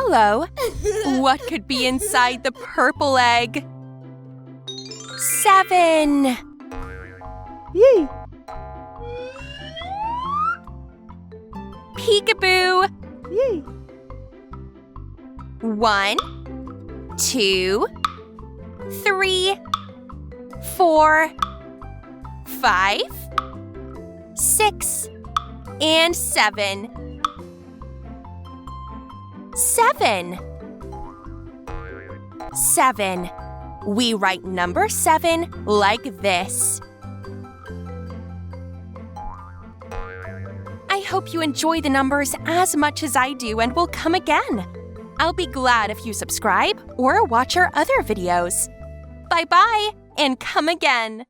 yellow. What could be inside the purple egg? 7. Yay! Peekaboo. Yay! 1, 2, 3, 4, 5, 6, and 7. 7. 7. We write number 7 like this. I hope you enjoy the numbers as much as I do and will come again. I'll be glad if you subscribe or watch our other videos. Bye-bye and come again.